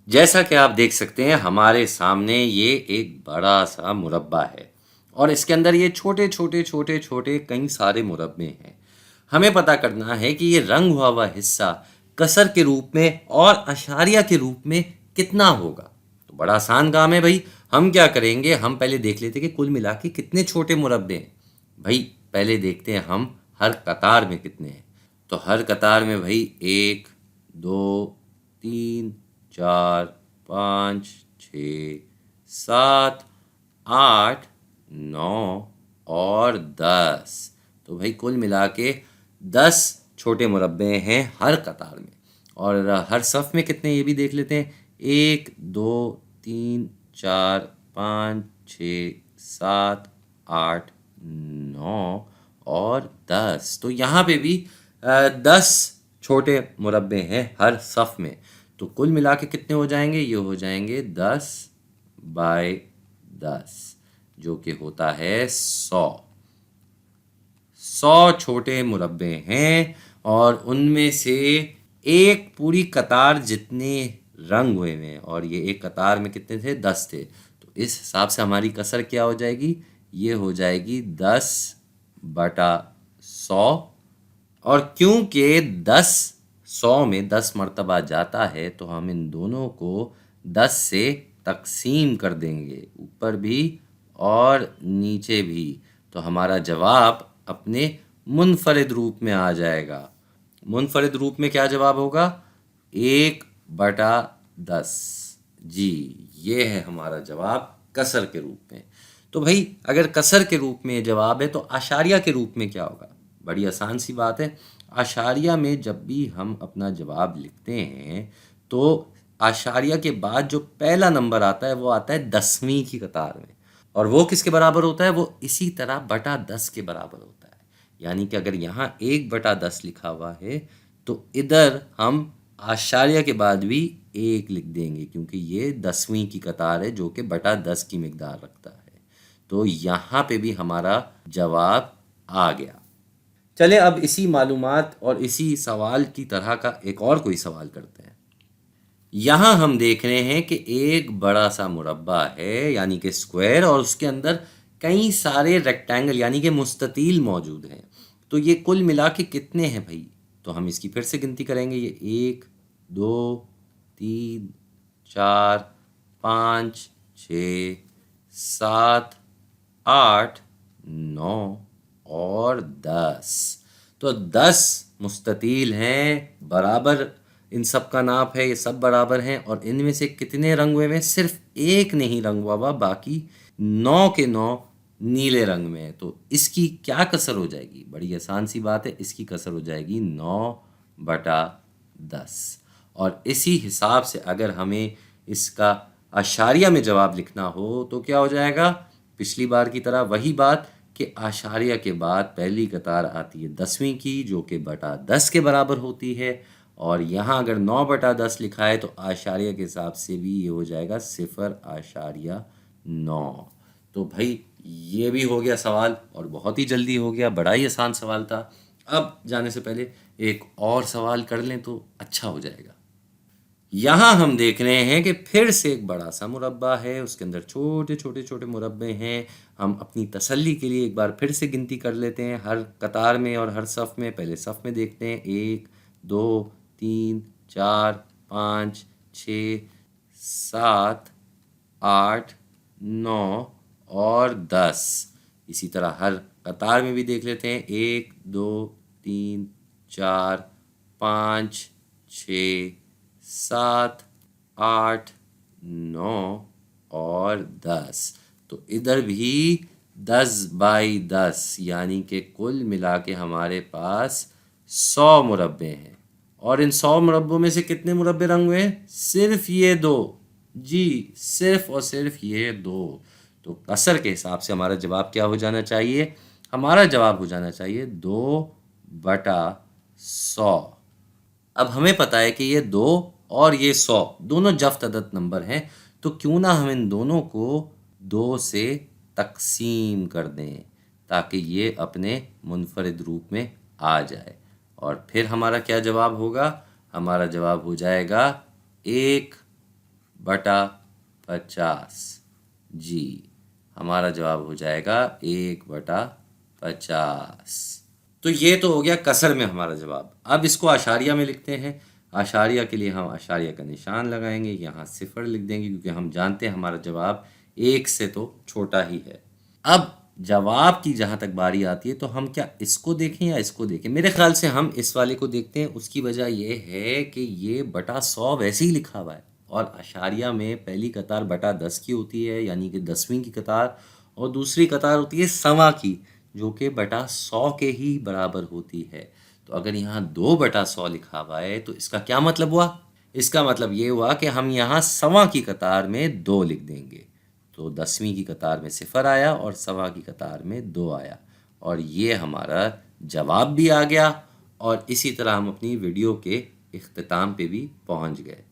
जैसा कि आप देख सकते हैं हमारे सामने ये एक बड़ा सा मुरब्बा है और इसके अंदर ये छोटे छोटे छोटे छोटे कई सारे मुरब्बे हैं। हमें पता करना है कि ये रंग हुआ हिस्सा कसर के रूप में और अशारिया के रूप में कितना होगा। तो बड़ा आसान काम है भाई। हम क्या करेंगे, हम पहले देख लेते हैं कि कुल मिला के कितने छोटे मुरब्बे हैं। भाई पहले देखते हैं हम हर कतार में कितने हैं। तो हर कतार में भाई 1 2 3 4 5 6 7 8 9 और 10। तो भाई कुल मिला के 10 छोटे मुरब्बे हैं हर कतार में। और हर सफ़ में कितने ये भी देख लेते हैं। 1 2 3 4 5 6 7 8 9 और 10। तो यहाँ पे भी 10 छोटे मुरब्बे हैं हर सफ़ में। तो कुल मिला के कितने हो जाएंगे, ये हो जाएंगे 10 बाय 10 जो कि होता है 100 छोटे मुरब्बे हैं। और उनमें से एक पूरी कतार जितने रंग हुए हैं और ये एक कतार में कितने थे, 10 थे। तो इस हिसाब से हमारी कसर क्या हो जाएगी, ये हो जाएगी 10/100। और क्योंकि 10 100 में 10 मर्तबा जाता है तो हम इन दोनों को 10 से तकसीम कर देंगे, ऊपर भी और नीचे भी। तो हमारा जवाब अपने मुनफरिद रूप में आ जाएगा। मुनफरिद रूप में क्या जवाब होगा, 1/10। जी, ये है हमारा जवाब कसर के रूप में। तो भाई अगर कसर के रूप में जवाब है तो आशारिया के रूप में क्या होगा। बड़ी आसान सी बात है। आशारिया में जब भी हम अपना जवाब लिखते हैं तो आशारिया के बाद जो पहला नंबर आता है वो आता है 10वीं की कतार में। और वो किसके बराबर होता है, वो इसी तरह बटा 10 के बराबर होता है। यानी कि अगर यहाँ 1/10 लिखा हुआ है तो इधर हम आशारिया के बाद भी 1 लिख देंगे, क्योंकि ये 10वीं की कतार है जो कि बटा 10 की मिकदार रखता है। तो यहाँ पे भी हमारा जवाब आ गया। चले अब इसी मालूमात और इसी सवाल की तरह का एक और कोई सवाल करते हैं। यहाँ हम देख रहे हैं कि एक बड़ा सा मुरब्बा है यानी कि स्क्वायर, और उसके अंदर कई सारे रेक्टेंगल यानी कि मुस्ततील मौजूद हैं। तो ये कुल मिला के कितने हैं भाई। तो हम इसकी फिर से गिनती करेंगे। ये 1 2 3 4 5 6 7 8 9 और 10। तो 10 मुस्ततील हैं, बराबर इन सब का नाप है, ये सब बराबर हैं। और इनमें से कितने रंग हुए हैं, सिर्फ एक नहीं रंग हुआ, बाकी 9 के 9 नीले रंग में है। तो इसकी क्या कसर हो जाएगी, बड़ी आसान सी बात है, इसकी कसर हो जाएगी 9/10। और इसी हिसाब से अगर हमें इसका आशारिया में जवाब लिखना हो तो क्या हो जाएगा, पिछली बार की तरह वही बात कि आशारिया के बाद पहली कतार आती है 10वीं की जो कि बटा 10 के बराबर होती है। और यहाँ अगर 9/10 लिखा है तो आशारिया के हिसाब से भी ये हो जाएगा 0.9। तो भाई ये भी हो गया सवाल, और बहुत ही जल्दी हो गया, बड़ा ही आसान सवाल था। अब जाने से पहले एक और सवाल कर लें तो अच्छा हो जाएगा। यहाँ हम देख रहे हैं कि फिर से एक बड़ा सा मुरब्बा है, उसके अंदर छोटे छोटे छोटे मुरब्बे हैं। हम अपनी तसल्ली के लिए एक बार फिर से गिनती कर लेते हैं हर कतार में और हर सफ़ में। पहले सफ़ में देखते हैं, 1 2 3 4 5 6 7 8 9 और 10। इसी तरह हर कतार में भी देख लेते हैं, 1 2 3 4 5 6 7 8 9 और 10। तो इधर भी 10/10 यानी कि कुल मिला के हमारे पास 100 मुरब्बे हैं। और इन 100 मुरब्बों में से कितने मुरब्बे रंग हुए हैं, सिर्फ ये 2। जी, सिर्फ और सिर्फ ये 2। तो कसर के हिसाब से हमारा जवाब क्या हो जाना चाहिए, हमारा जवाब हो जाना चाहिए 2/100। अब हमें पता है कि ये 2 और ये 100 दोनों जफ्त अदद नंबर हैं, तो क्यों ना हम इन दोनों को 2 से तकसीम कर दें ताकि ये अपने मुनफरिद रूप में आ जाए। और फिर हमारा क्या जवाब होगा, हमारा जवाब हो जाएगा 1 बटा 50। जी, हमारा जवाब हो जाएगा 1/50। तो ये तो हो गया कसर में हमारा जवाब। अब इसको आशारिया में लिखते हैं। आशारिया के लिए हम आशारिया का निशान लगाएंगे, यहाँ 0 लिख देंगे क्योंकि हम जानते हैं हमारा जवाब 1 से तो छोटा ही है। अब जवाब की जहाँ तक बारी आती है तो हम क्या इसको देखें या इसको देखें? मेरे ख्याल से हम इस वाले को देखते हैं। उसकी वजह ये है कि ये बटा 100 वैसे ही लिखा हुआ है और आशारिया में पहली कतार बटा 10 की होती है, यानी कि 10वीं की कतार, और दूसरी कतार होती है सवा की, जो कि बटा 100 के ही बराबर होती है। तो अगर यहाँ 2/100 लिखा हुआ है तो इसका क्या मतलब हुआ? इसका मतलब ये हुआ कि हम यहाँ सवा की कतार में 2 लिख देंगे। तो 10वीं की कतार में 0 आया और सवा की कतार में 2 आया, और ये हमारा जवाब भी आ गया। और इसी तरह हम अपनी वीडियो के इख्तिताम पे भी पहुंच गए।